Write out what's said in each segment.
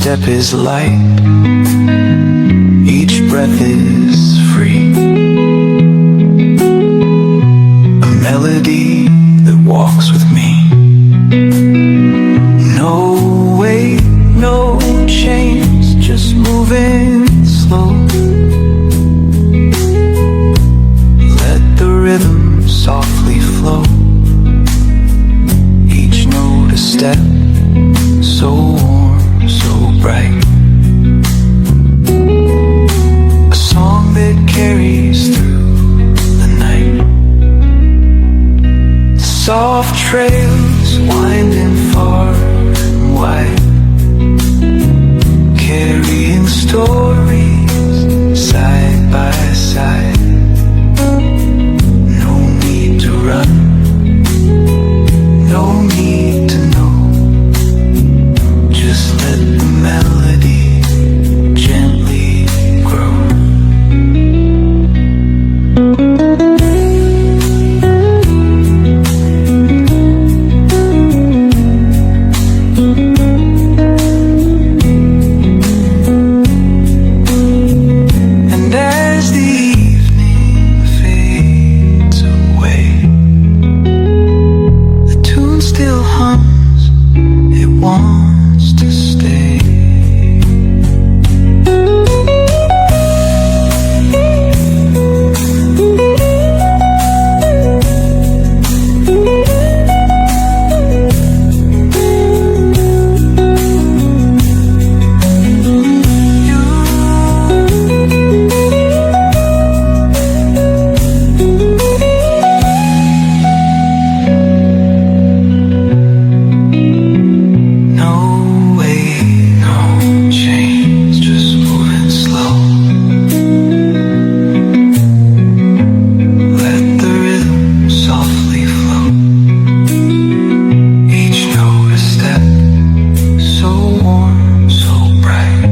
step is light, each breath is free. A melody that walks with me. No weight, no chains, just moving slow. Let the rhythm softly flow. Each note a step, so warm, so bright. A song that carries through the night. Soft trails winding far and wide, carrying stories side by side. No need to run, no need to know. Just let the melody gently grow. And as the evening fades away, the tune still hums, it wants to stay. No weight, no chains, just moving slow. Let the rhythm softly flow. Each note a step, so warm, so bright.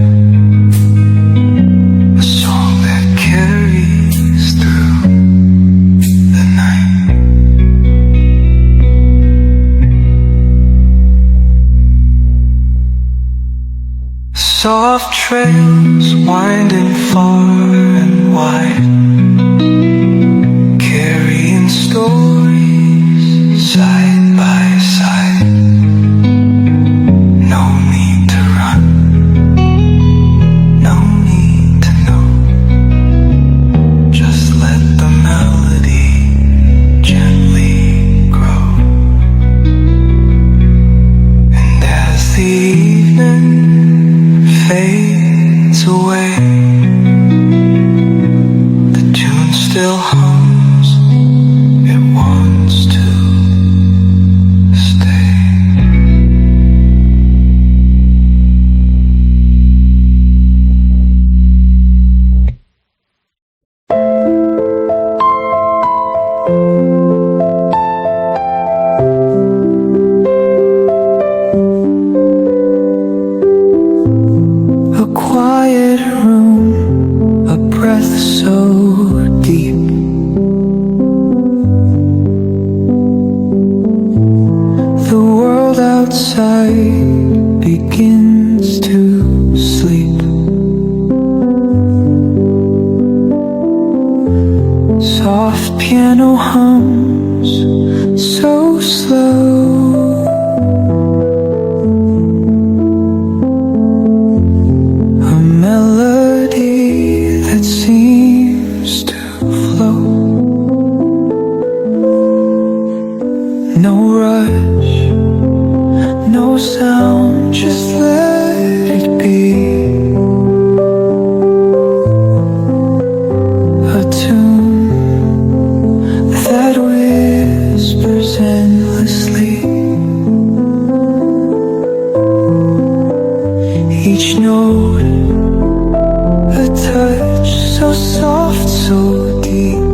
A song that carries through the night. Soft trails winding far and wide, carrying stories side by side. No need to run, no need to know. Just let the melody gently grow. And as the evening fades away, the tune still hums, it wants to stay. A quiet room, a breath so deep. The world outside begins to sleep. Soft piano hums so slow. A melody that seems to flow. No rush, no sound, just let it be. A tune that whispers endlessly. Each note a touch so soft, so deep.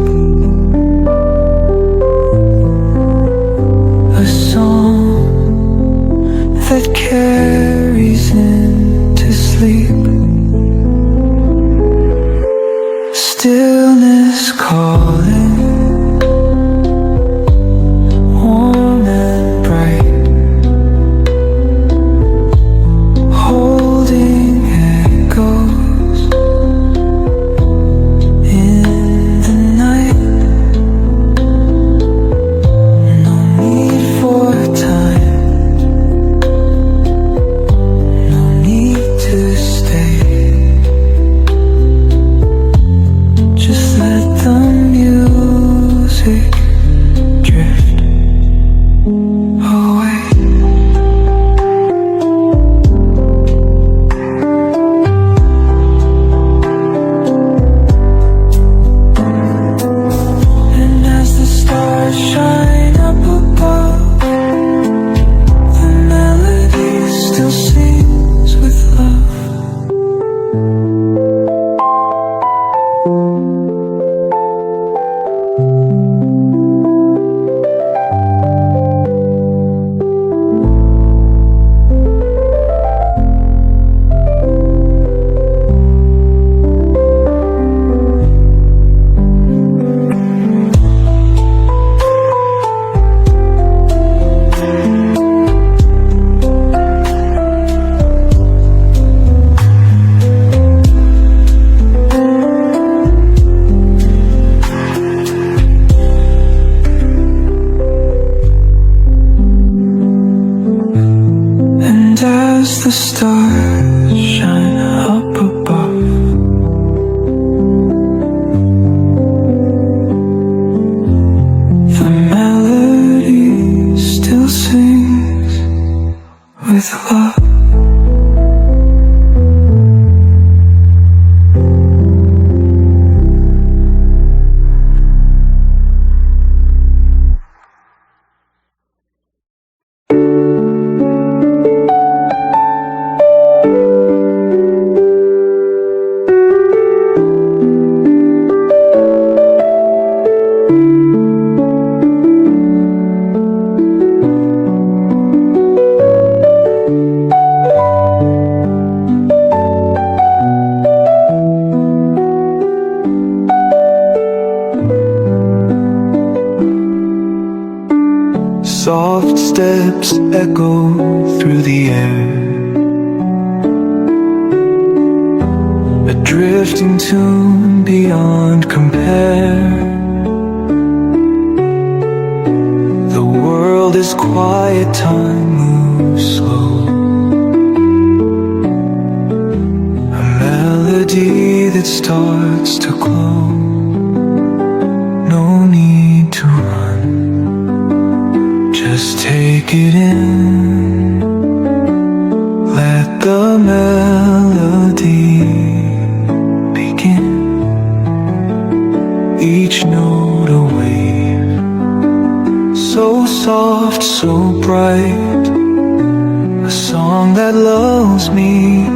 A song that carries stars shine up above. The melody still sings with love. Soft steps echo through the air, a drifting tune beyond compare. The world is quiet, time moves slow, a melody that starts to glow. No need to run, just take it in. Let the melody begin. Each note a wave, so soft, so bright. A song that lulls me